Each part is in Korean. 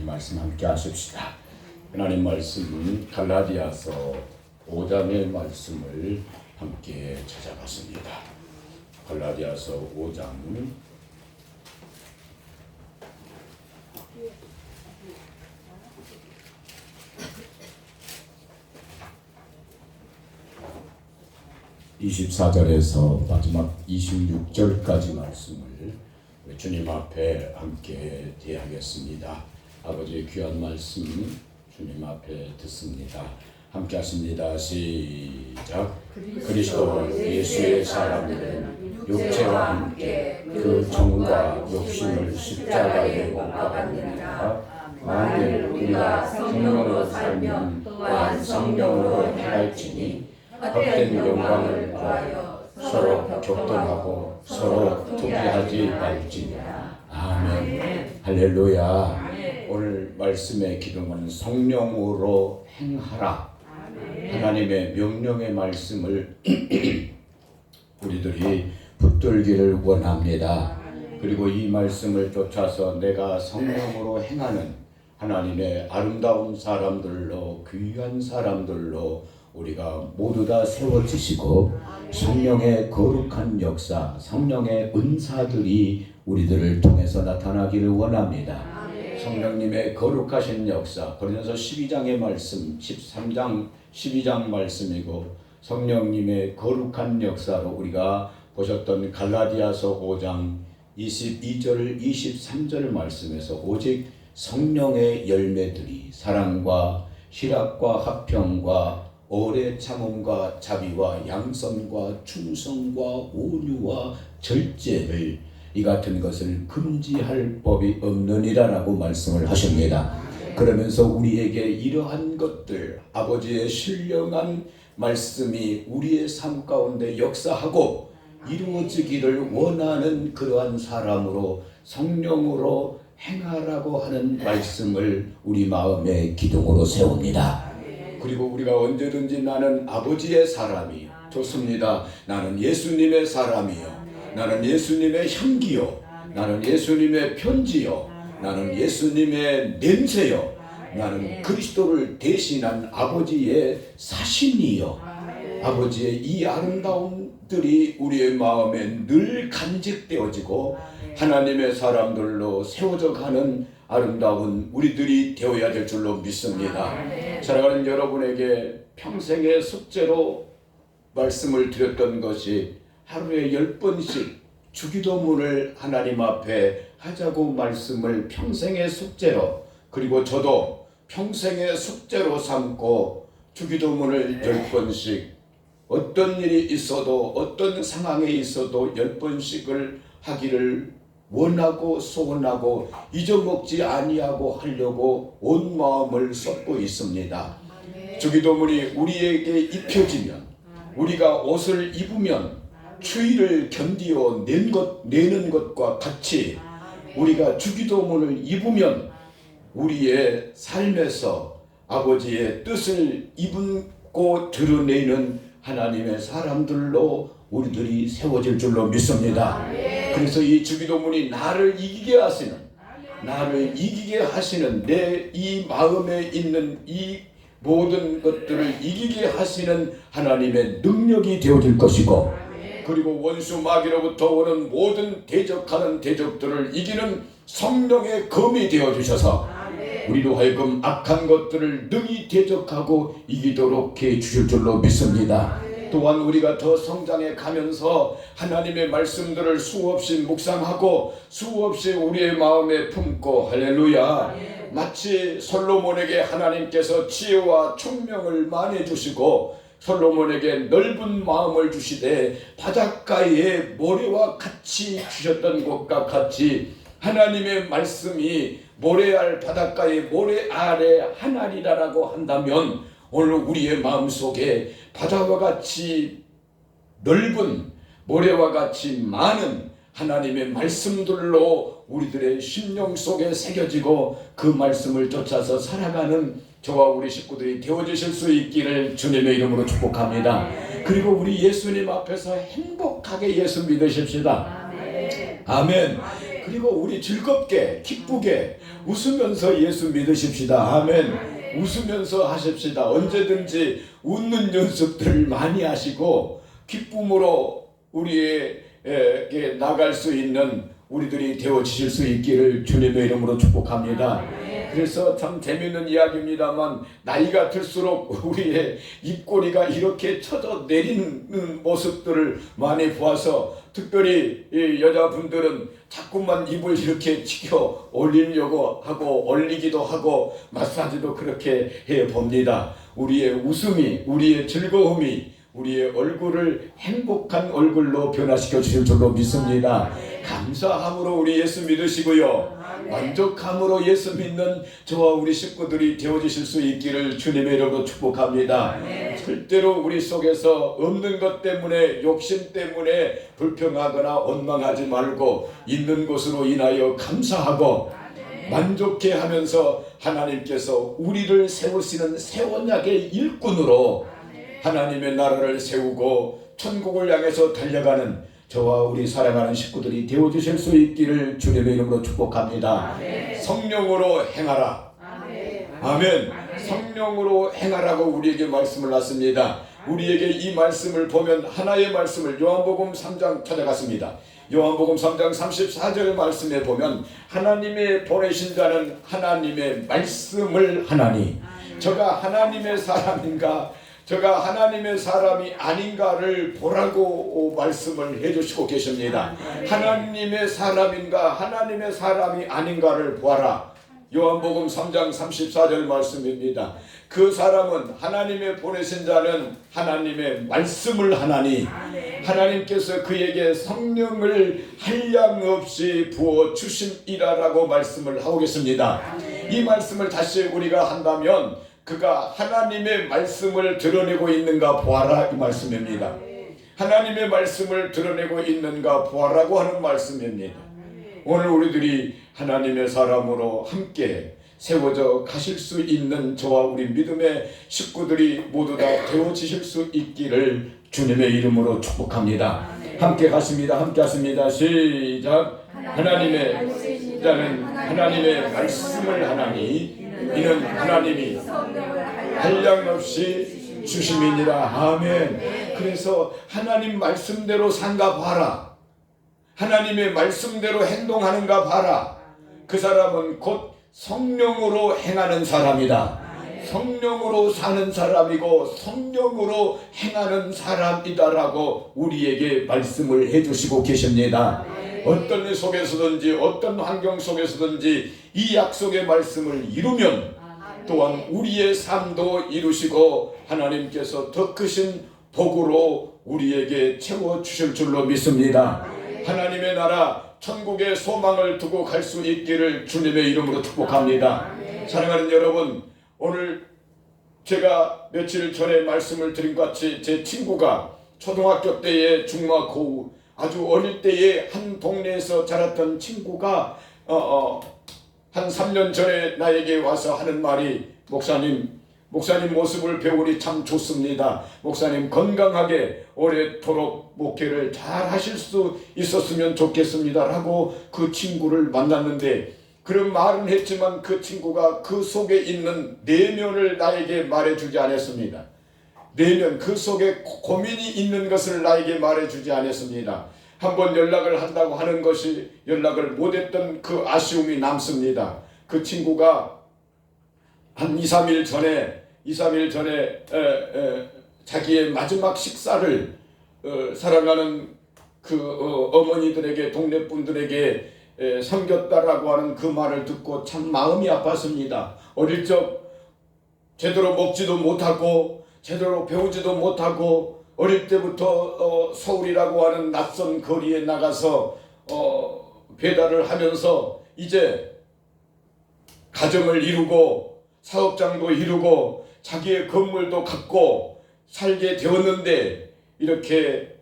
하나님 말씀 함께 하십시다. 하나님 말씀은 갈라디아서 5장의 말씀을 함께 찾아봤습니다. 갈라디아서 5장은 24절에서 마지막 26절까지 말씀을 주님 앞에 함께 대하겠습니다. 아버지의 귀한 말씀 주님 앞에 듣습니다. 함께 하십니다. 시작. 그리스도 예수의 사람들은 육체와 함께 그 정과 욕심을 십자가에 못 박았느니라. 만일 우리가 성령으로 살면 또한 성령으로 행할지니 헛된 영광을 구하여 서로 격동하고 서로 투기하지 말지니라. 아멘. 할렐루야. 오늘 말씀의 기둥은 성령으로 행하라. 하나님의 명령의 말씀을 우리들이 붙들기를 원합니다. 그리고 이 말씀을 쫓아서 내가 성령으로 행하는 하나님의 아름다운 사람들로, 귀한 사람들로 우리가 모두 다 세워지시고 성령의 거룩한 역사, 성령의 은사들이 우리들을 통해서 나타나기를 원합니다. 성령님의 거룩하신 역사, 고린도서 12장의 말씀, 13장, 12장 말씀이고 성령님의 거룩한 역사로 우리가 보셨던 갈라디아서 5장 22절, 23절 말씀에서 오직 성령의 열매들이 사랑과 희락과 화평과 오래 참음과 자비와 양선과 충성과 온유와 절제를 이 같은 것을 금지할 법이 없느니라라고 말씀을 하십니다. 그러면서 우리에게 이러한 것들, 아버지의 신령한 말씀이 우리의 삶 가운데 역사하고 이루어지기를 원하는 그러한 사람으로 성령으로 행하라고 하는 말씀을 우리 마음의 기둥으로 세웁니다. 그리고 우리가 언제든지 나는 아버지의 사람이 좋습니다. 나는 예수님의 사람이요. 나는 예수님의 향기요. 나는 예수님의 편지요. 나는 예수님의 냄새요. 나는 그리스도를 대신한 아버지의 사신이요. 아버지의 이 아름다움들이 우리의 마음에 늘 간직되어지고 하나님의 사람들로 세워져 가는 아름다운 우리들이 되어야 될 줄로 믿습니다. 사랑하는 여러분에게 평생의 숙제로 말씀을 드렸던 것이 하루에 10번씩 주기도문을 하나님 앞에 하자고 말씀을 평생의 숙제로, 그리고 저도 평생의 숙제로 삼고 주기도문을 10번씩 어떤 일이 있어도 어떤 상황에 있어도 10번씩을 하기를 원하고 소원하고 잊어먹지 아니하고 하려고 온 마음을 쏟고 있습니다. 주기도문이 우리에게 입혀지면, 우리가 옷을 입으면 추위를 견디어 내는 것과 같이 우리가 주기도문을 입으면 우리의 삶에서 아버지의 뜻을 입고 드러내는 하나님의 사람들로 우리들이 세워질 줄로 믿습니다. 그래서 이 주기도문이 나를 이기게 하시는 내 이 마음에 있는 이 모든 것들을 이기게 하시는 하나님의 능력이 되어질 것이고, 그리고 원수 마귀로부터 오는 모든 대적하는 대적들을 이기는 성령의 검이 되어주셔서 우리로 하여금 악한 것들을 능히 대적하고 이기도록 해주실 줄로 믿습니다. 또한 우리가 더 성장해 가면서 하나님의 말씀들을 수없이 묵상하고 수없이 우리의 마음에 품고, 할렐루야, 마치 솔로몬에게 하나님께서 지혜와 총명을 많이 주시고 솔로몬에게 넓은 마음을 주시되 바닷가에 모래와 같이 주셨던 것과 같이 하나님의 말씀이 모래알 바닷가에 모래 아래 하나리라라고 한다면 오늘 우리의 마음속에 바다와 같이 넓은 모래와 같이 많은 하나님의 말씀들로 우리들의 심령 속에 새겨지고 그 말씀을 쫓아서 살아가는 저와 우리 식구들이 되어주실 수 있기를 주님의 이름으로 축복합니다. 그리고 우리 예수님 앞에서 행복하게 예수 믿으십시다. 아멘. 그리고 우리 즐겁게 기쁘게 웃으면서 예수 믿으십시다. 아멘. 웃으면서 하십시다. 언제든지 웃는 연습들을 많이 하시고 기쁨으로 우리에게 나갈 수 있는 우리들이 되어지실 수 있기를 주님의 이름으로 축복합니다. 그래서 참 재미있는 이야기입니다만 나이가 들수록 우리의 입꼬리가 이렇게 쳐져 내리는 모습들을 많이 보아서 특별히 이 여자분들은 자꾸만 입을 이렇게 치켜 올리려고 하고 올리기도 하고 마사지도 그렇게 해 봅니다. 우리의 웃음이, 우리의 즐거움이 우리의 얼굴을 행복한 얼굴로 변화시켜 주실 줄로 믿습니다. 감사함으로 우리 예수 믿으시고요, 만족함으로 예수 믿는 저와 우리 식구들이 되어주실 수 있기를 주님의 이름으로 축복합니다. 절대로 우리 속에서 없는 것 때문에, 욕심 때문에 불평하거나 원망하지 말고 있는 것으로 인하여 감사하고 만족해 하면서 하나님께서 우리를 세우시는 새 언약의 일꾼으로 하나님의 나라를 세우고 천국을 향해서 달려가는 저와 우리 사랑하는 식구들이 되어주실 수 있기를 주님의 이름으로 축복합니다. 성령으로 행하라. 아멘. 성령으로 행하라고 우리에게 말씀을 놨습니다. 우리에게 이 말씀을 보면 하나의 말씀을 요한복음 3장 찾아갔습니다. 요한복음 3장 34절 말씀에 보면 하나님의 보내신 자는 하나님의 말씀을 하나니 저가 하나님의 사람인가 저가 하나님의 사람이 아닌가를 보라고 말씀을 해주시고 계십니다. 하나님의 사람인가 하나님의 사람이 아닌가를 보아라. 요한복음 3장 34절 말씀입니다. 그 사람은 하나님의 보내신 자는 하나님의 말씀을 하나니 하나님께서 그에게 성령을 한량없이 부어 주심이라라고 말씀을 하고 계십니다. 이 말씀을 다시 우리가 한다면 그가 하나님의 말씀을 드러내고 있는가 보아라 이 말씀입니다. 하나님의 말씀을 드러내고 있는가 보아라고 하는 말씀입니다. 오늘 우리들이 하나님의 사람으로 함께 세워져 가실 수 있는 저와 우리 믿음의 식구들이 모두 다 되어지실 수 있기를 주님의 이름으로 축복합니다. 함께 가십니다. 함께 하십니다. 시작. 하나님의 자는 하나님의 말씀을 하나니 이는 하나님이 한량없이 주심이니라. 아멘. 그래서 하나님 말씀대로 산가 봐라. 하나님의 말씀대로 행동하는가 봐라. 그 사람은 곧 성령으로 행하는 사람이다. 성령으로 사는 사람이고 성령으로 행하는 사람이다라고 우리에게 말씀을 해주시고 계십니다. 어떤 일 속에서든지 어떤 환경 속에서든지 이 약속의 말씀을 이루면 또한 우리의 삶도 이루시고 하나님께서 더 크신 복으로 우리에게 채워주실 줄로 믿습니다. 하나님의 나라 천국의 소망을 두고 갈 수 있기를 주님의 이름으로 축복합니다. 사랑하는 여러분, 오늘 제가 며칠 전에 말씀을 드린 것 같이 제 친구가 초등학교 때에 중마고우 아주 어릴 때에 한 동네에서 자랐던 친구가 한 3년 전에 나에게 와서 하는 말이 목사님 모습을 배우니 참 좋습니다. 목사님 건강하게 오래도록 목회를 잘 하실 수 있었으면 좋겠습니다 라고 그 친구를 만났는데 그런 말은 했지만 그 친구가 그 속에 있는 내면을 나에게 말해주지 않았습니다. 내면 그 속에 고민이 있는 것을 나에게 말해주지 않았습니다. 한번 연락을 한다고 하는 것이 연락을 못했던 그 아쉬움이 남습니다. 그 친구가 한 2, 3일 전에 자기의 마지막 식사를 사랑하는 그 어머니들에게 동네 분들에게 섬겼다라고 하는 그 말을 듣고 참 마음이 아팠습니다. 어릴 적 제대로 먹지도 못하고 제대로 배우지도 못하고 어릴 때부터 서울이라고 하는 낯선 거리에 나가서 배달을 하면서 이제 가정을 이루고 사업장도 이루고 자기의 건물도 갖고 살게 되었는데 이렇게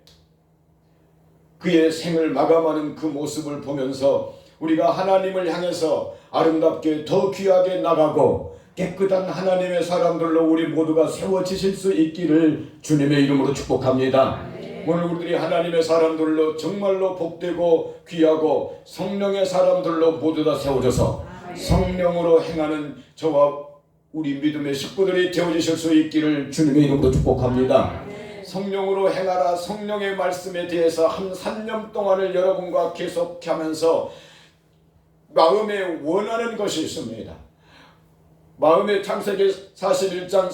그의 생을 마감하는 그 모습을 보면서 우리가 하나님을 향해서 아름답게 더 귀하게 나가고 깨끗한 하나님의 사람들로 우리 모두가 세워지실 수 있기를 주님의 이름으로 축복합니다. 오늘 우리들이 하나님의 사람들로 정말로 복되고 귀하고 성령의 사람들로 모두 다 세워져서 성령으로 행하는 저와 우리 믿음의 식구들이 되어주실 수 있기를 주님의 이름으로 축복합니다. 성령으로 행하라. 성령의 말씀에 대해서 한 3년 동안을 여러분과 계속하면서 마음에 원하는 것이 있습니다. 마음의 창세기 41장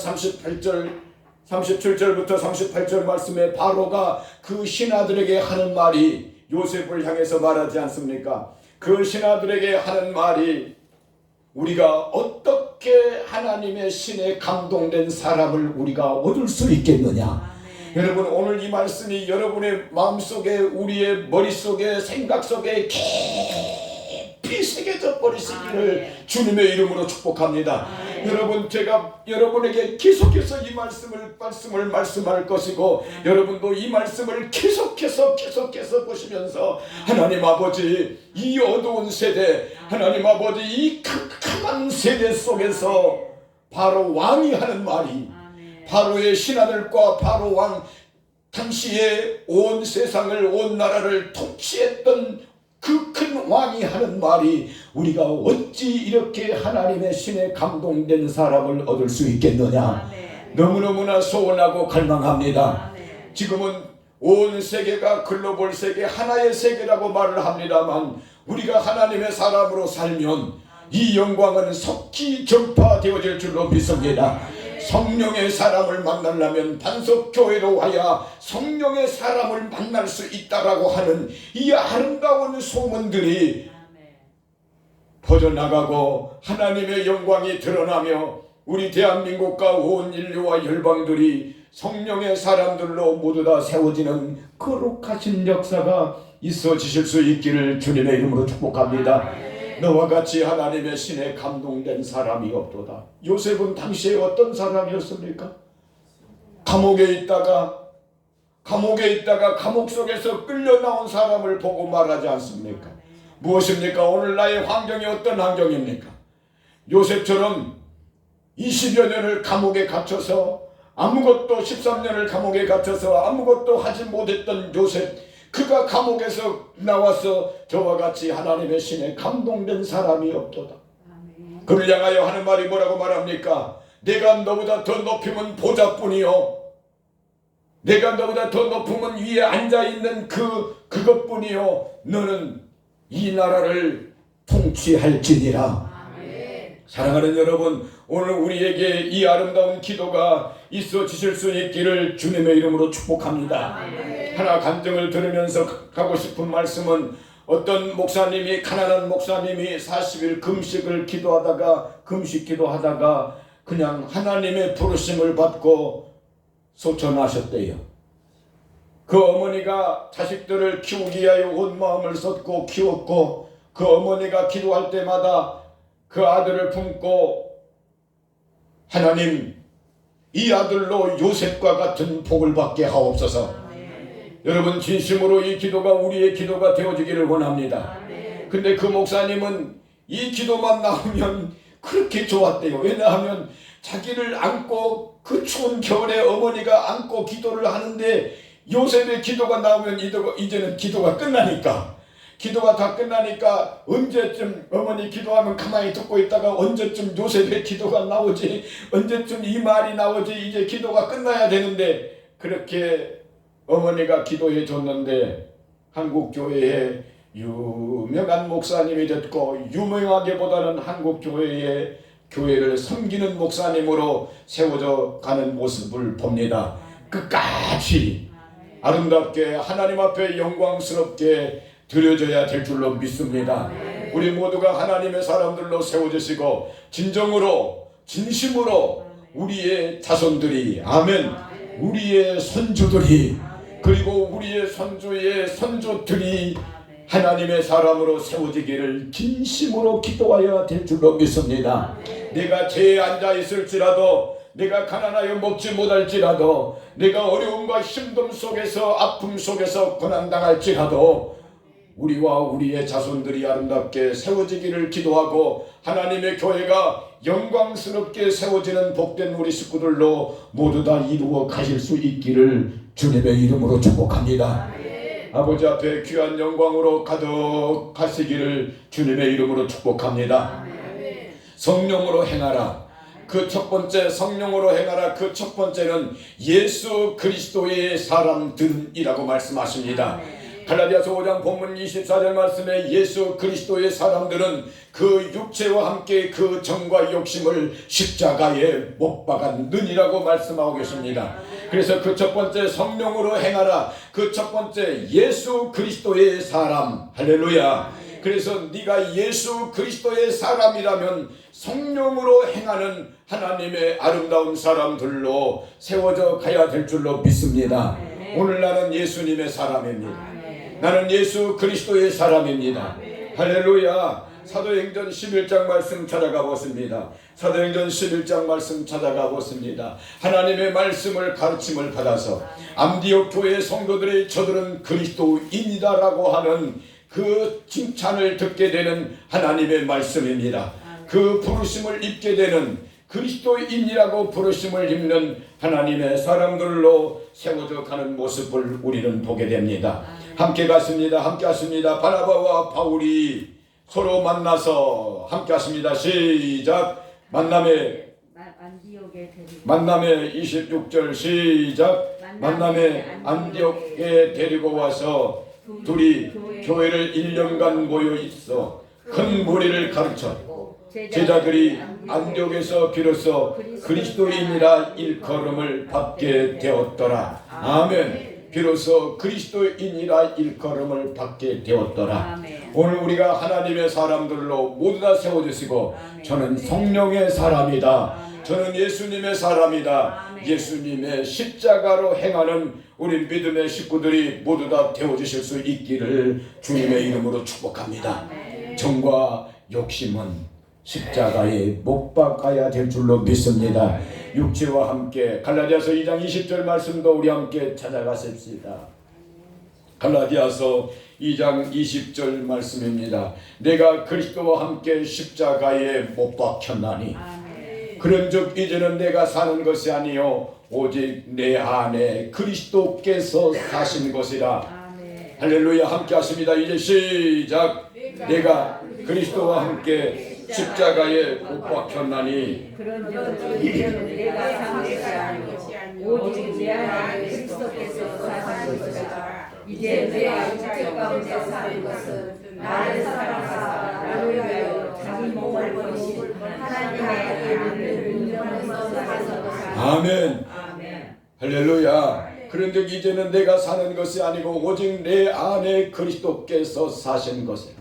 37절부터 38절 말씀에 바로가 그 신하들에게 하는 말이 요셉을 향해서 말하지 않습니까? 그 신하들에게 하는 말이 우리가 어떻게 하나님의 신에 감동된 사람을 우리가 얻을 수 있겠느냐. 여러분, 오늘 이 말씀이 여러분의 마음속에, 우리의 머릿속에, 생각 속에 깊이 새겨져 버리시기를 주님의 이름으로 축복합니다. 여러분, 제가 여러분에게 계속해서 이 말씀을 말씀할 것이고, 여러분도 이 말씀을 계속해서 보시면서 하나님 아버지, 이 어두운 세대, 하나님 아버지, 이 캄캄한 세대 속에서 바로 왕이 하는 말이, 바로의 신하들과 바로 왕, 당시에 온 세상을, 온 나라를 통치했던 그 큰 왕이 하는 말이 우리가 어찌 이렇게 하나님의 신에 감동된 사람을 얻을 수 있겠느냐. 너무너무나 소원하고 갈망합니다. 지금은 온 세계가 글로벌 세계, 하나의 세계라고 말을 합니다만 우리가 하나님의 사람으로 살면 이 영광은 속히 전파되어질 줄로 믿습니다. 성령의 사람을 만나려면 반석교회로 와야 성령의 사람을 만날 수 있다라고 하는 이 아름다운 소문들이 퍼져나가고 하나님의 영광이 드러나며 우리 대한민국과 온 인류와 열방들이 성령의 사람들로 모두 다 세워지는 거룩하신 역사가 있어지실 수 있기를 주님의 이름으로 축복합니다. 너와 같이 하나님의 신에 감동된 사람이 없도다. 요셉은 당시에 어떤 사람이었습니까? 감옥에 있다가 감옥 속에서 끌려 나온 사람을 보고 말하지 않습니까? 무엇입니까? 오늘 나의 환경이 어떤 환경입니까? 요셉처럼 20여 년을 감옥에 갇혀서 아무것도 13년을 감옥에 갇혀서 아무것도 하지 못했던 요셉, 그가 감옥에서 나와서 저와 같이 하나님의 신에 감동된 사람이 없도다. 그를 향하여 하는 말이 뭐라고 말합니까? 내가 너보다 더 높이면 보좌뿐이요, 내가 너보다 더 높으면 위에 앉아있는 그것뿐이요, 너는 이 나라를 통치할지니라. 사랑하는 여러분, 오늘 우리에게 이 아름다운 기도가 있어지실 수 있기를 주님의 이름으로 축복합니다. 하나 간증을 들으면서 가고 싶은 말씀은, 어떤 목사님이, 가난한 목사님이 40일 금식 기도하다가 그냥 하나님의 부르심을 받고 소천하셨대요. 그 어머니가 자식들을 키우기 위하여 온 마음을 쏟고 키웠고, 그 어머니가 기도할 때마다 그 아들을 품고, 하나님, 이 아들로 요셉과 같은 복을 받게 하옵소서. 여러분, 진심으로 이 기도가 우리의 기도가 되어지기를 원합니다. 근데 그 목사님은 이 기도만 나오면 그렇게 좋았대요. 왜냐하면 자기를 안고 그 추운 겨울에 어머니가 안고 기도를 하는데 요셉의 기도가 나오면 이제는 기도가 끝나니까, 기도가 다 끝나니까 언제쯤 어머니 기도하면 가만히 듣고 있다가 언제쯤 요셉의 기도가 나오지, 언제쯤 이 말이 나오지, 이제 기도가 끝나야 되는데, 그렇게 어머니가 기도해 줬는데 한국교회에 유명한 목사님이 됐고, 유명하기보다는 한국교회의 교회를 섬기는 목사님으로 세워져 가는 모습을 봅니다. 끝까지 아름답게 하나님 앞에 영광스럽게 드려져야 될 줄로 믿습니다. 우리 모두가 하나님의 사람들로 세워지시고 진심으로 우리의 자손들이, 아멘, 우리의 손주들이, 그리고 우리의 손주의 손주들이 하나님의 사람으로 세워지기를 진심으로 기도하여야 될 줄로 믿습니다. 내가 죄에 앉아 있을지라도, 내가 가난하여 먹지 못할지라도, 내가 어려움과 힘듦 속에서, 아픔 속에서 고난당할지라도, 우리와 우리의 자손들이 아름답게 세워지기를 기도하고 하나님의 교회가 영광스럽게 세워지는 복된 우리 식구들로 모두 다 이루어 가실 수 있기를 주님의 이름으로 축복합니다. 아버지 앞에 귀한 영광으로 가득하시기를 주님의 이름으로 축복합니다. 성령으로 행하라. 그 첫 번째 성령으로 행하라. 그 첫 번째는 예수 그리스도의 사람들이라고 말씀하십니다. 갈라디아서 5장 본문 24절 말씀에 예수 그리스도의 사람들은 그 육체와 함께 그 정과 욕심을 십자가에 못 박았느니라고 말씀하고 계십니다. 그래서 그 첫 번째 성령으로 행하라. 그 첫 번째 예수 그리스도의 사람. 할렐루야. 그래서 네가 예수 그리스도의 사람이라면 성령으로 행하는 하나님의 아름다운 사람들로 세워져 가야 될 줄로 믿습니다. 오늘 나는 예수님의 사람입니다. 나는 예수 그리스도의 사람입니다. 할렐루야. 사도행전 11장 말씀 찾아가 보십니다. 사도행전 11장 말씀 찾아가 보십니다. 하나님의 말씀을 가르침을 받아서 안디옥 교회 성도들의 저들은 그리스도인이다라고 하는 그 칭찬을 듣게 되는 하나님의 말씀입니다. 그 부르심을 입게 되는 그리스도인이라고 부르심을 입는 하나님의 사람들로 세워져 가는 모습을 우리는 보게 됩니다. 함께 갔습니다. 함께 하십니다. 바나바와 바울이 서로 만나서 함께 하십니다. 시작. 만남의 26절 시작. 만남의 안디옥에 데리고 와서 둘이 교회를 1년간 모여 있어 큰 무리를 가르쳐 제자들이 안디옥에서 비로소 그리스도인이라 일컬음을 받게 되었더라. 아멘. 비로소 그리스도인이라 일컬음을 받게 되었더라. 오늘 우리가 하나님의 사람들로 모두 다 세워주시고 저는 성령의 사람이다. 저는 예수님의 사람이다. 예수님의 십자가로 행하는 우리 믿음의 식구들이 모두 다 되어주실 수 있기를 주님의 이름으로 축복합니다. 정과 욕심은 십자가에 못 박아야 될 줄로 믿습니다. 육체와 함께 갈라디아서 2장 20절 말씀도 우리 함께 찾아가십시다. 갈라디아서 2장 20절 말씀입니다. 내가 그리스도와 함께 십자가에 못 박혔나니 그런즉 이제는 내가 사는 것이 아니요 오직 내 안에 그리스도께서 사신 것이라. 할렐루야. 함께 하십니다. 이제 시작. 내가 그리스도와 함께 십자가에 못 박혔나니 그런즉 이제는 내가 사는 것이 아니요 오직 내 안에 그리스도께서 사신 것이라. 이제 내가 육체 가운데 사는 것은 나를 사랑하사 나를 위하여 자기 몸을 버리신 하나님의 아들 능력으로 사신 것이라. 아멘. 할렐루야. 그런데 이제는 내가 사는 것이 아니고 오직 내 안에 그리스도께서 사신 것이라.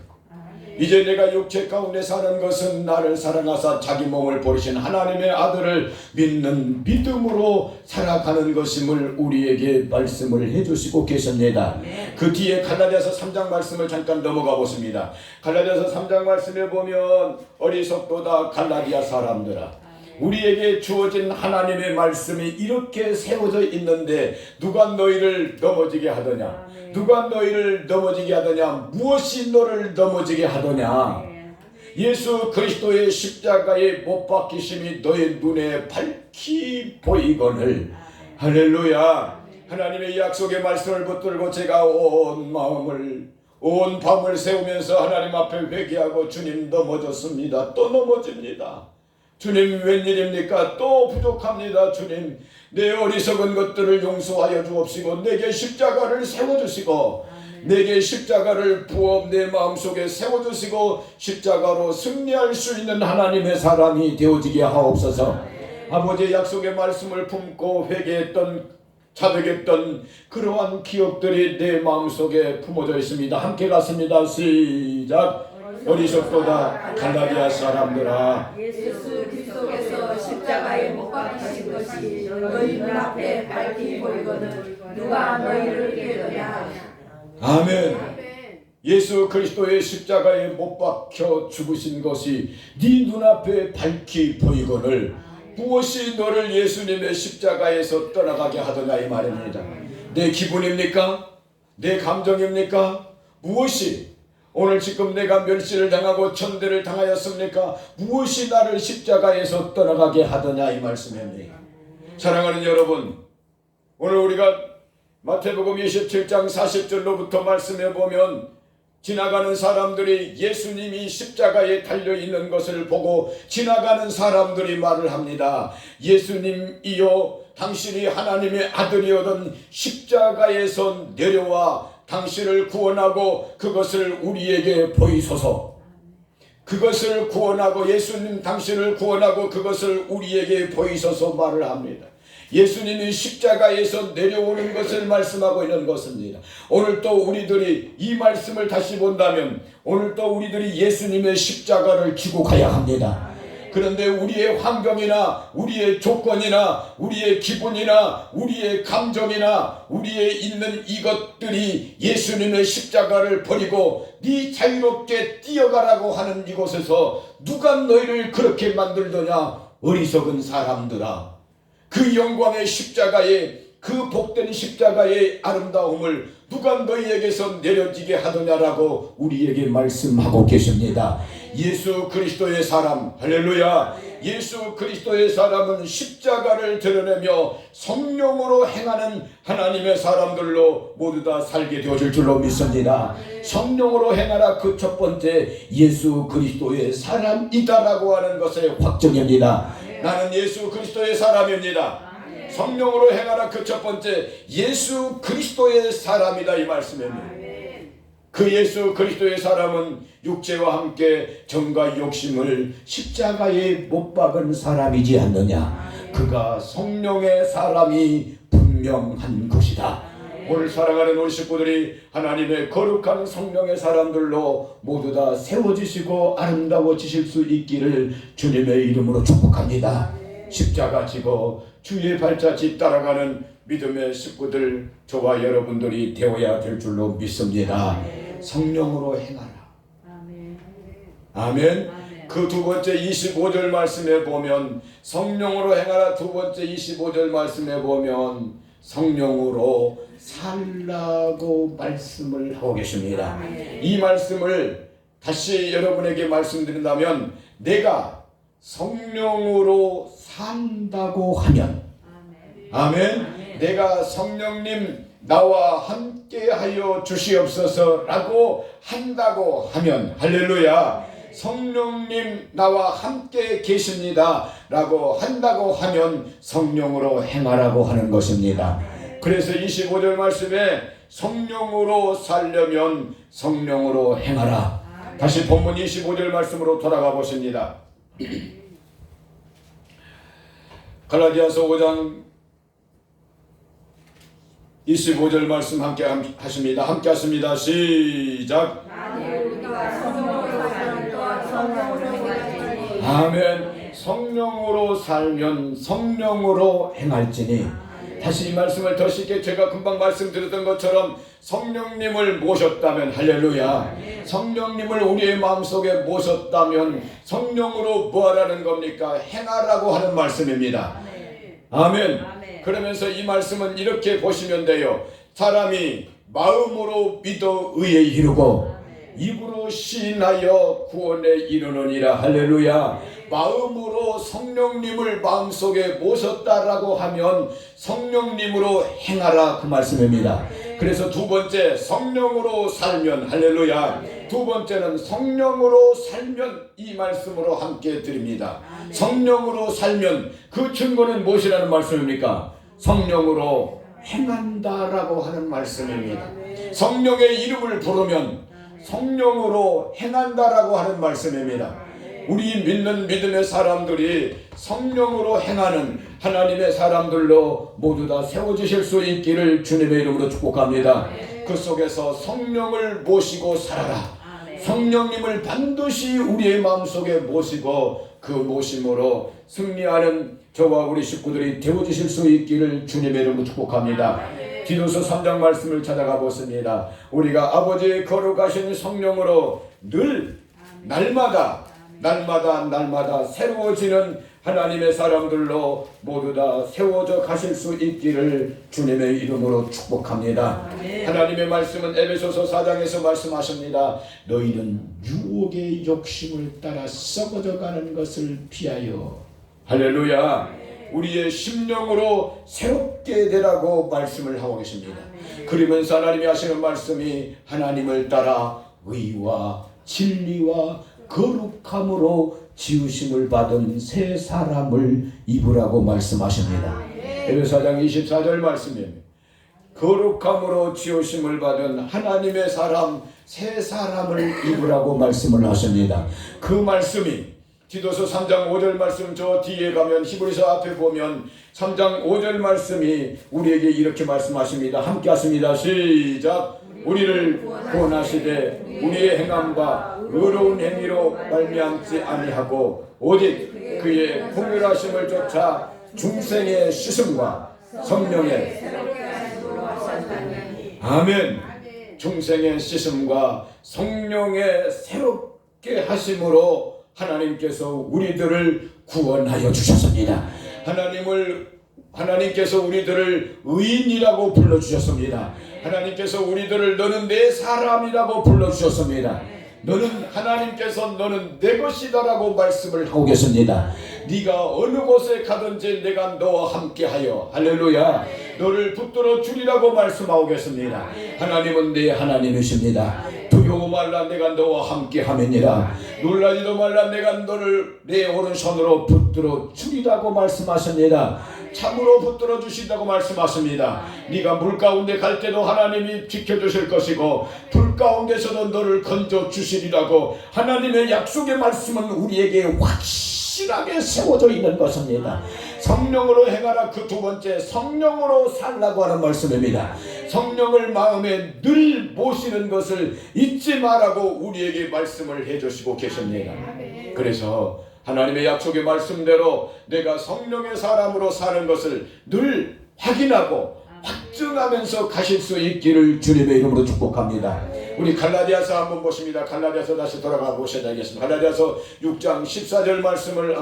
이제 내가 육체 가운데 사는 것은 나를 사랑하사 자기 몸을 버리신 하나님의 아들을 믿는 믿음으로 살아가는 것임을 우리에게 말씀을 해주시고 계십니다. 그 뒤에 갈라디아서 3장 말씀을 잠깐 넘어가 보십니다. 갈라디아서 3장 말씀에 보면 어리석도다 갈라디아 사람들아, 우리에게 주어진 하나님의 말씀이 이렇게 세워져 있는데 누가 너희를 넘어지게 하더냐? 누가 너희를 넘어지게 하더냐? 무엇이 너를 넘어지게 하더냐? 예수 그리스도의 십자가에 못 박히심이 너의 눈에 밝히 보이거늘. 할렐루야. 하나님의 약속의 말씀을 붙들고 제가 온 밤을 세우면서 하나님 앞에 회개하고 주님 넘어졌습니다. 또 넘어집니다. 주님 웬일입니까? 또 부족합니다. 주님 내 어리석은 것들을 용서하여 주옵시고 내게 십자가를 세워주시고 내게 십자가를 부어 내 마음속에 세워주시고 십자가로 승리할 수 있는 하나님의 사람이 되어지게 하옵소서. 아버지의 약속의 말씀을 품고 회개했던 자백했던 그러한 기억들이 내 마음속에 품어져 있습니다. 함께 갔습니다. 시작. 어리석도다 갈라디아 사람들아, 예수 그리스도께서 십자가에 못 박히신 것이 너희 눈앞에 밝히 보이거늘 누가 너희를 깨더냐. 아멘. 예수 그리스도의 십자가에 못 박혀 죽으신 것이 네 눈앞에 밝히 보이거늘 무엇이 너를 예수님의 십자가에서 떠나가게 하더냐 이 말입니다. 내 기분입니까? 내 감정입니까? 무엇이 오늘 지금 내가 멸시를 당하고 천대를 당하였습니까? 무엇이 나를 십자가에서 떠나가게 하더냐 이 말씀입니다. 사랑하는 여러분, 오늘 우리가 마태복음 27장 40절로부터 말씀해 보면 지나가는 사람들이 예수님이 십자가에 달려있는 것을 보고 지나가는 사람들이 말을 합니다. 예수님이여, 당신이 하나님의 아들이어던 십자가에서 내려와 당신을 구원하고 그것을 우리에게 보이소서. 그것을 구원하고, 예수님 당신을 구원하고 그것을 우리에게 보이소서 말을 합니다. 예수님이 십자가에서 내려오는 것을 말씀하고 있는 것입니다. 오늘 또 우리들이 이 말씀을 다시 본다면 오늘 또 우리들이 예수님의 십자가를 지고 가야 합니다. 그런데 우리의 환경이나 우리의 조건이나 우리의 기분이나 우리의 감정이나 우리의 있는 이것들이 예수님의 십자가를 버리고 네 자유롭게 뛰어가라고 하는 이곳에서 누가 너희를 그렇게 만들더냐? 어리석은 사람들아, 그 영광의 십자가에, 그 복된 십자가의 아름다움을 누가 너희에게서 내려지게 하더냐라고 우리에게 말씀하고 계십니다. 예수 그리스도의 사람, 할렐루야, 예수 그리스도의 사람은 십자가를 드러내며 성령으로 행하는 하나님의 사람들로 모두 다 살게 되어질 줄로 믿습니다. 성령으로 행하라, 그 첫 번째 예수 그리스도의 사람이다라고 하는 것의 확정입니다. 나는 예수 그리스도의 사람입니다. 성령으로 행하라, 그 첫 번째 예수 그리스도의 사람이다 이 말씀입니다. 그 예수 그리스도의 사람은 육체와 함께 정과 욕심을 십자가에 못 박은 사람이지 않느냐. 그가 성령의 사람이 분명한 것이다. 오늘 사랑하는 우리 식구들이 하나님의 거룩한 성령의 사람들로 모두 다 세워지시고 아름다워지실 수 있기를 주님의 이름으로 축복합니다. 십자가 지고 주의 발자취 따라가는 믿음의 식구들, 저와 여러분들이 되어야 될 줄로 믿습니다. 성령으로 행하라. 아멘. 그 두 번째 25절 말씀에 보면 성령으로 행하라, 두 번째 25절 말씀에 보면 성령으로 살라고 말씀을 하고 계십니다. 이 말씀을 다시 여러분에게 말씀드린다면, 내가 성령으로 산다고 하면, 아멘, 내가 성령님 나와 함께 하여 주시옵소서 라고 한다고 하면, 할렐루야, 성령님 나와 함께 계십니다 라고 한다고 하면 성령으로 행하라고 하는 것입니다. 그래서 25절 말씀에 성령으로 살려면 성령으로 행하라. 다시 본문 25절 말씀으로 돌아가 보십니다. 갈라디아서 5장 25절 말씀 함께 하십니다. 함께 하십니다. 시작. 아멘. 성령으로 살면 성령으로 행할지니. 다시 이 말씀을 더 쉽게, 제가 금방 말씀드렸던 것처럼 성령님을 모셨다면, 할렐루야, 성령님을 우리의 마음속에 모셨다면 성령으로 뭐하라는 겁니까? 행하라고 하는 말씀입니다. 아멘. 그러면서 이 말씀은 이렇게 보시면 돼요. 사람이 마음으로 믿어 의에 이르고 입으로 시인하여 구원에 이르느니라. 할렐루야. 마음으로 성령님을 마음속에 모셨다라고 하면 성령님으로 행하라, 그 말씀입니다. 그래서 두 번째 성령으로 살면, 할렐루야, 두 번째는 성령으로 살면, 이 말씀으로 함께 드립니다. 성령으로 살면 그 증거는 무엇이라는 말씀입니까? 성령으로 행한다라고 하는 말씀입니다. 성령의 이름을 부르면 성령으로 행한다라고 하는 말씀입니다. 우리 믿는 믿음의 사람들이 성령으로 행하는 하나님의 사람들로 모두 다 세워지실 수 있기를 주님의 이름으로 축복합니다. 그 속에서 성령을 모시고 살아라. 성령님을 반드시 우리의 마음속에 모시고 그 모심으로 승리하는 저와 우리 식구들이 되어지실 수 있기를 주님의 이름으로 축복합니다. 디도서 3장 말씀을 찾아가 보습니다. 우리가 아버지의 거룩하신 성령으로 늘 날마다 날마다 새로워지는 하나님의 사람들로 모두 다 세워져 가실 수 있기를 주님의 이름으로 축복합니다. 하나님의 말씀은 에베소서 4장에서 말씀하십니다. 너희는 유혹의 욕심을 따라 썩어져 가는 것을 피하여, 할렐루야, 우리의 심령으로 새롭게 되라고 말씀을 하고 계십니다. 그러면서 하나님이 하시는 말씀이 하나님을 따라 의와 진리와 거룩함으로 지으심을 받은 새 사람을 입으라고 말씀하십니다. 에베소 4장 24절 말씀입니다. 거룩함으로 지으심을 받은 하나님의 사람, 새 사람을 입으라고 말씀을 하십니다. 그 말씀이 디도서 3장 5절 말씀, 저 뒤에 가면 히브리서 앞에 보면 3장 5절 말씀이 우리에게 이렇게 말씀하십니다. 함께 하십니다. 시작. 우리를 구원하시되 우리의 행함과 의로운 행위로 말미암지 아니하고 오직 그의 풍요하심을 쫓아 중생의 씻음과 성령의, 아멘, 중생의 씻음과 성령의 새롭게 하심으로 하나님께서 우리들을 구원하여 주셨습니다. 하나님께서 우리들을 의인이라고 불러주셨습니다. 하나님께서 우리들을 너는 내 사람이라고 불러주셨습니다. 하나님께서 너는 내 것이다라고 말씀을 하고 계십니다. 네가 어느 곳에 가든지 내가 너와 함께하여, 할렐루야, 너를 붙들어 주리라고 말씀하고 계십니다. 하나님은 내 하나님이십니다. 두려워 말라, 내가 너와 함께하느니라. 놀라지도 말라, 내가 너를 내 오른손으로 붙들어 주리라고 말씀하십니다. 참으로 붙들어 주신다고 말씀하십니다. 네가 물 가운데 갈 때도 하나님이 지켜주실 것이고 불 가운데서도 너를 건져 주시리라고 하나님의 약속의 말씀은 우리에게 확실하게 세워져 있는 것입니다. 성령으로 행하라, 그 두 번째 성령으로 살라고 하는 말씀입니다. 성령을 마음에 늘 모시는 것을 잊지 말라고 우리에게 말씀을 해주시고 계십니다. 그래서 하나님의 약속의 말씀대로 내가 성령의 사람으로 사는 것을 늘 확인하고 확증하면서 가실 수 있기를 주님의 이름으로 축복합니다. 우리 갈라디아서 한번 보십니다. 갈라디아서 다시 돌아가 보셔야 되겠습니다. 갈라디아서 6장 14절 말씀을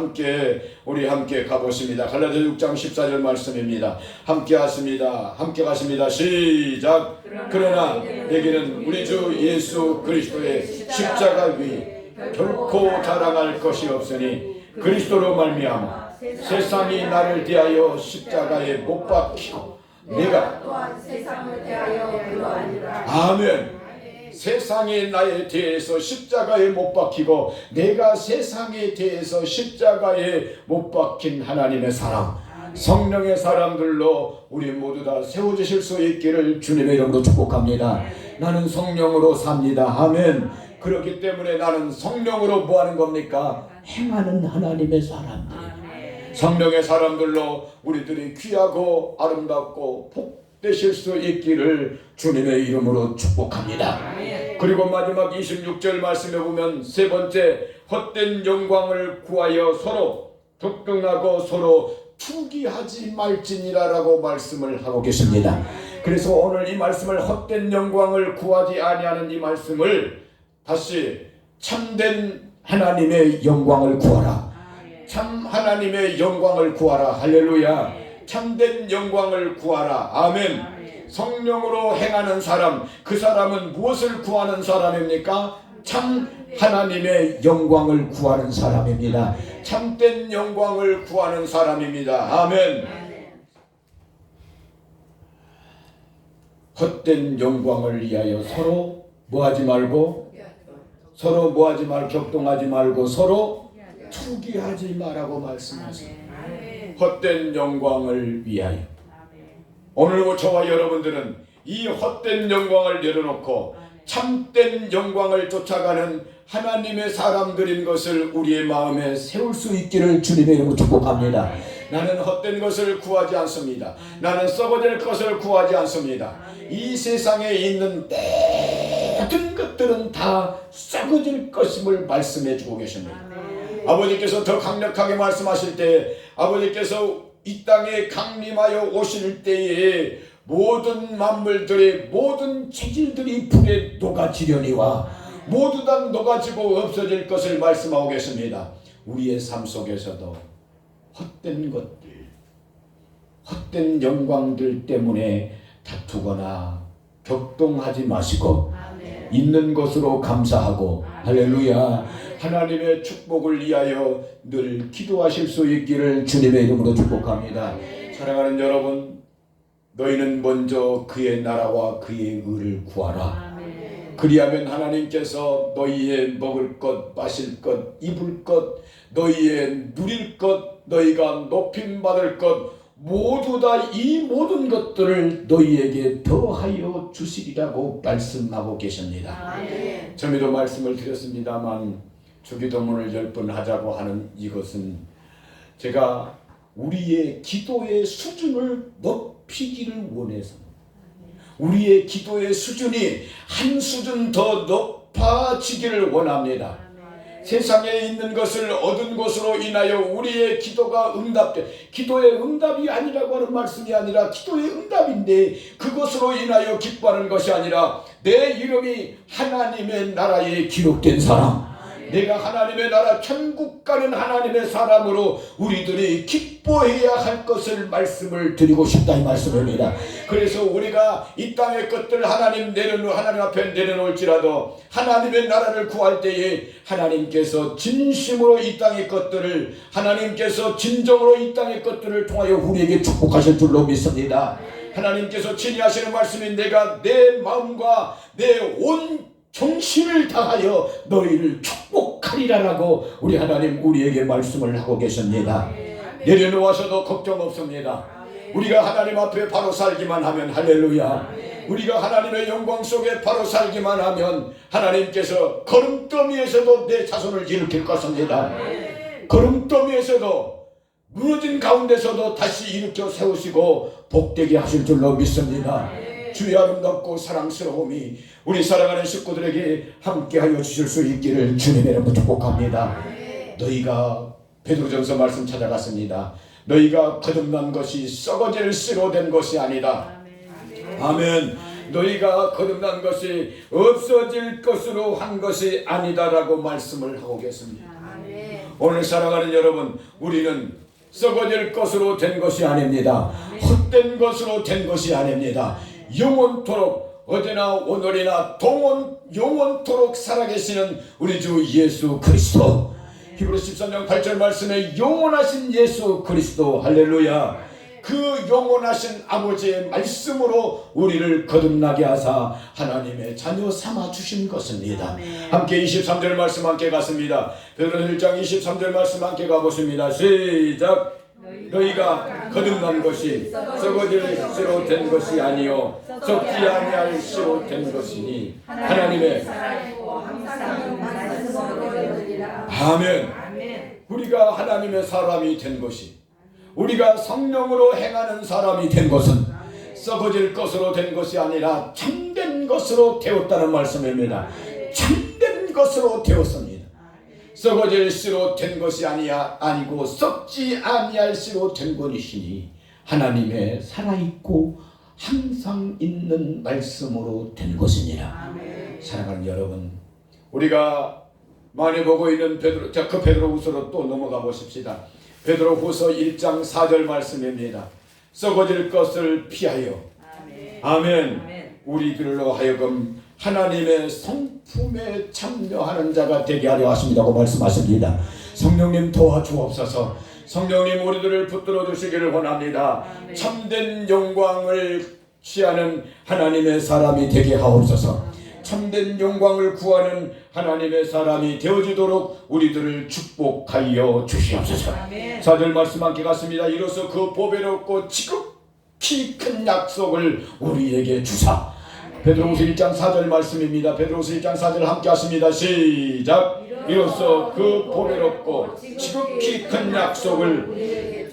우리 함께 가보십니다. 갈라디아서 6장 14절 말씀입니다. 함께 하십니다. 함께 가십니다. 시작. 그러나 내게는 우리 주 예수 그리스도의 십자가 위 결코 자랑할 것이 없으니 그리스도로 말미암아 세상이 나를 대하여 십자가에 못 박히고 내가 또한 세상을 대하여 그러하니라. 아멘. 세상이 나에 대해서 십자가에 못 박히고 내가 세상에 대해서 십자가에 못 박힌 하나님의 사람, 성령의 사람들로 우리 모두 다 세워주실 수 있기를 주님의 이름으로 축복합니다. 나는 성령으로 삽니다. 아멘. 그렇기 때문에 나는 성령으로 뭐 하는 겁니까? 행하는 하나님의 사람들, 성령의 사람들로 우리들이 귀하고 아름답고 복되실 수 있기를 주님의 이름으로 축복합니다. 그리고 마지막 26절 말씀에 보면 세 번째, 헛된 영광을 구하여 서로 격등하고 서로 투기하지 말지니라라고 말씀을 하고 계십니다. 그래서 오늘 이 말씀을 헛된 영광을 구하지 아니하는 이 말씀을 다시 참된 하나님의 영광을 구하라. 참 하나님의 영광을 구하라. 할렐루야. 참된 영광을 구하라. 아멘. 성령으로 행하는 사람, 그 사람은 무엇을 구하는 사람입니까? 참 하나님의 영광을 구하는 사람입니다. 참된 영광을 구하는 사람입니다. 아멘. 헛된 영광을 위하여 서로 뭐하지 말고, 격동하지 말고 서로 투기하지 말라고 말씀하세요. 헛된 영광을 위하여. 오늘 저와 여러분들은 이 헛된 영광을 내려놓고 참된 영광을 쫓아가는 하나님의 사람들인 것을 우리의 마음에 세울 수 있기를 주님의 이름으로 축복합니다. 나는 헛된 것을 구하지 않습니다. 나는 썩어질 것을 구하지 않습니다. 이 세상에 있는 모든 것들은 다 썩어질 것임을 말씀해 주고 계십니다. 아버지께서 더 강력하게 말씀하실 때, 아버지께서 이 땅에 강림하여 오실 때에 모든 만물들의 모든 체질들이 불에 녹아지려니와 모두 다 녹아지고 없어질 것을 말씀하고 계십니다. 우리의 삶 속에서도 헛된 것들, 헛된 영광들 때문에 다투거나 격동하지 마시고 있는 것으로 감사하고 할렐루야 하나님의 축복을 위하여 늘 기도하실 수 있기를 주님의 이름으로 축복합니다. 사랑하는 여러분, 너희는 먼저 그의 나라와 그의 의를 구하라. 그리하면 하나님께서 너희의 먹을 것, 마실 것, 입을 것, 너희의 누릴 것, 너희가 높임 받을 것 모두 다 이 모든 것들을 너희에게 더하여 주시리라고 말씀하고 계십니다. 저희도 말씀을 드렸습니다만 주기도문을 10번 하자고 하는 이것은 제가 우리의 기도의 수준을 높이기를 원해서 우리의 기도의 수준이 한 수준 더 높아지기를 원합니다. 세상에 있는 것을 얻은 것으로 인하여 우리의 기도가 기도의 응답이 아니라고 하는 말씀이 아니라 기도의 응답인데 그것으로 인하여 기뻐하는 것이 아니라 내 이름이 하나님의 나라에 기록된 사람, 내가 하나님의 나라 천국 가는 하나님의 사람으로 우리들이 기뻐해야 할 것을 말씀을 드리고 싶다 이 말씀입니다. 그래서 우리가 이 땅의 것들 하나님 앞에 내려놓을지라도 하나님의 나라를 구할 때에 하나님께서 진심으로 이 땅의 것들을 하나님께서 진정으로 이 땅의 것들을 통하여 우리에게 축복하실 줄로 믿습니다. 하나님께서 친히 하시는 말씀이 내가 내 마음과 내 온 정신을 다하여 너희를 축복하리라라고 우리 하나님 우리에게 말씀을 하고 계십니다. 내려놓아서도 걱정 없습니다. 우리가 하나님 앞에 바로 살기만 하면 할렐루야. 우리가 하나님의 영광 속에 바로 살기만 하면 하나님께서 걸음더미에서도 내 자손을 일으킬 것입니다. 걸음더미에서도 무너진 가운데서도 다시 일으켜 세우시고 복되게 하실 줄로 믿습니다. 주의 아름답고 사랑스러움이 우리 사랑하는 식구들에게 함께하여 주실 수 있기를 주님의 이름으로 축복합니다. 너희가 베드로전서 말씀 찾아갔습니다. 너희가 거듭난 것이 썩어질 씨로 된 것이 아니다. 아멘. 너희가 거듭난 것이 없어질 것으로 한 것이 아니다라고 말씀을 하고 계십니다. 오늘 사랑하는 여러분, 우리는 썩어질 것으로 된 것이 아닙니다. 헛된 것으로 된 것이 아닙니다. 영원토록 어제나 오늘이나 영원토록 살아계시는 우리 주 예수 그리스도, 히브리서 13장 8절 말씀에 영원하신 예수 그리스도, 할렐루야. 그 영원하신 아버지의 말씀으로 우리를 거듭나게 하사 하나님의 자녀 삼아 주신 것입니다. 함께 23절 말씀 함께 갔습니다. 베드로서 1장 23절 말씀 함께 가보십니다. 시작. 너희가 거듭난 것이 썩어질 씨로 된 것이 아니요 썩지 아니할 씨로 된 것이니 하나님의 아멘. 우리가 하나님의 사람이 된 것이, 우리가 성령으로 행하는 사람이 된 것은 썩어질 것으로 된 것이 아니라 참된 것으로 되었다는 말씀입니다. 참된 것으로 되었습니다. 썩어질 씨로 된 것이 아니고 썩지 아니할 씨로 된 것이니 하나님의 살아있고 항상 있는 말씀으로 된 것이니라. 사랑하는 여러분, 우리가 많이 보고 있는 그 베드로후서로 또 넘어가 보십시다. 베드로후서 1장 4절 말씀입니다. 썩어질 것을 피하여 아멘. 우리들로 하여금 하나님의 성품에 참여하는 자가 되게 하려 하십니다고 말씀하십니다. 성령님 도와주옵소서. 성령님 우리들을 붙들어 주시기를 원합니다. 참된 영광을 취하는 하나님의 사람이 되게 하옵소서. 참된 영광을 구하는 하나님의 사람이 되어지도록 우리들을 축복하여 주시옵소서. 4절 말씀 함께 갔습니다. 이로써 그 보배롭고 지극히 큰 약속을 우리에게 주사. 베드로후서 1장 4절 말씀입니다. 베드로후서 1장 4절 함께 하십니다. 시작. 이로써 그 보배롭고 지극히 큰 약속을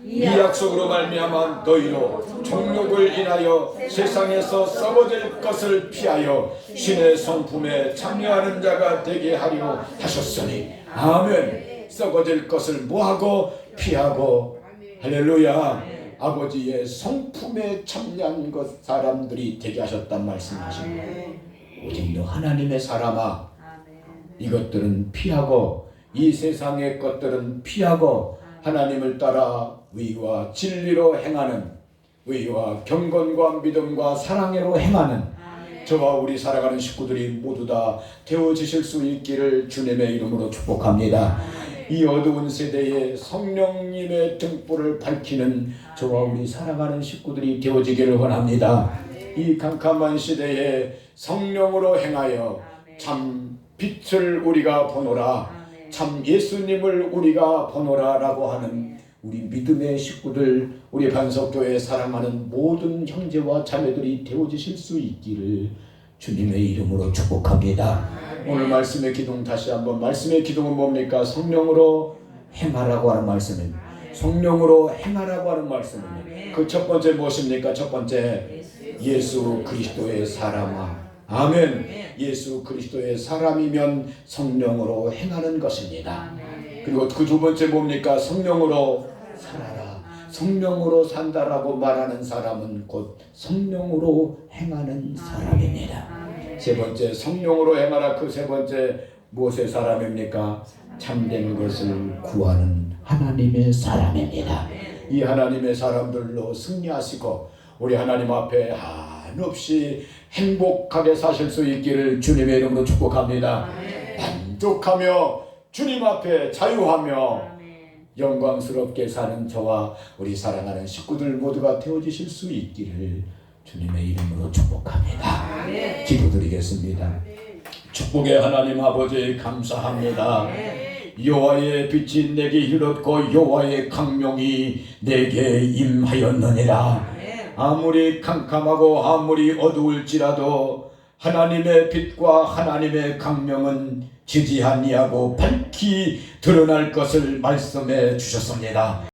이 약속으로 말미암아 너희로 정욕을 인하여 세상에서 썩어질 것을 피하여 신의 성품에 참여하는 자가 되게 하려 하셨으니 아멘. 썩어질 것을 뭐하고 피하고 할렐루야. 아버지의 성품에 참여한 것 사람들이 되게 하셨단 말씀하십니다. 오직 너 하나님의 사람아, 이것들은 피하고 이 세상의 것들은 피하고 하나님을 따라 의와 진리로 행하는, 의와 경건과 믿음과 사랑으로 행하는 저와 우리 살아가는 식구들이 모두 다 되어지실 수 있기를 주님의 이름으로 축복합니다. 이 어두운 세대에 성령님의 등불을 밝히는 저와 우리 살아가는 식구들이 되어지기를 원합니다. 이 캄캄한 시대에 성령으로 행하여 참 빛을 우리가 보노라, 참 예수님을 우리가 보노라 라고 하는 우리 믿음의 식구들, 우리 반석교회 사랑하는 모든 형제와 자매들이 되어지실 수 있기를 주님의 이름으로 축복합니다. 오늘 말씀의 기둥 다시 한번, 말씀의 기둥은 뭡니까? 성령으로 행하라고 하는 말씀입니다. 성령으로 행하라고 하는 말씀입니다. 그 첫 번째 무엇입니까? 첫 번째, 예수 그리스도의 사람아. 아멘. 예수 그리스도의 사람이면 성령으로 행하는 것입니다. 그리고 그 두 번째 뭡니까? 성령으로 살아라. 성령으로 산다라고 말하는 사람은 곧 성령으로 행하는 사람입니다. 세 번째, 성령으로 행하라. 그 세 번째 무엇의 사람입니까? 참된 것을 구하는 하나님의 사람입니다. 이 하나님의 사람들로 승리하시고 우리 하나님 앞에 한없이 행복하게 사실 수 있기를 주님의 이름으로 축복합니다. 만족하며 주님 앞에 자유하며 영광스럽게 사는 저와 우리 사랑하는 식구들 모두가 되어지실 수 있기를 주님의 이름으로 축복합니다. 기도드리겠습니다. 축복의 하나님 아버지 감사합니다. 여호와의 빛이 내게 이르렀고 여호와의 강명이 내게 임하였느니라. 아무리 캄캄하고 아무리 어두울지라도 하나님의 빛과 하나님의 강명은 지지 아니하고 밝히 드러날 것을 말씀해 주셨습니다.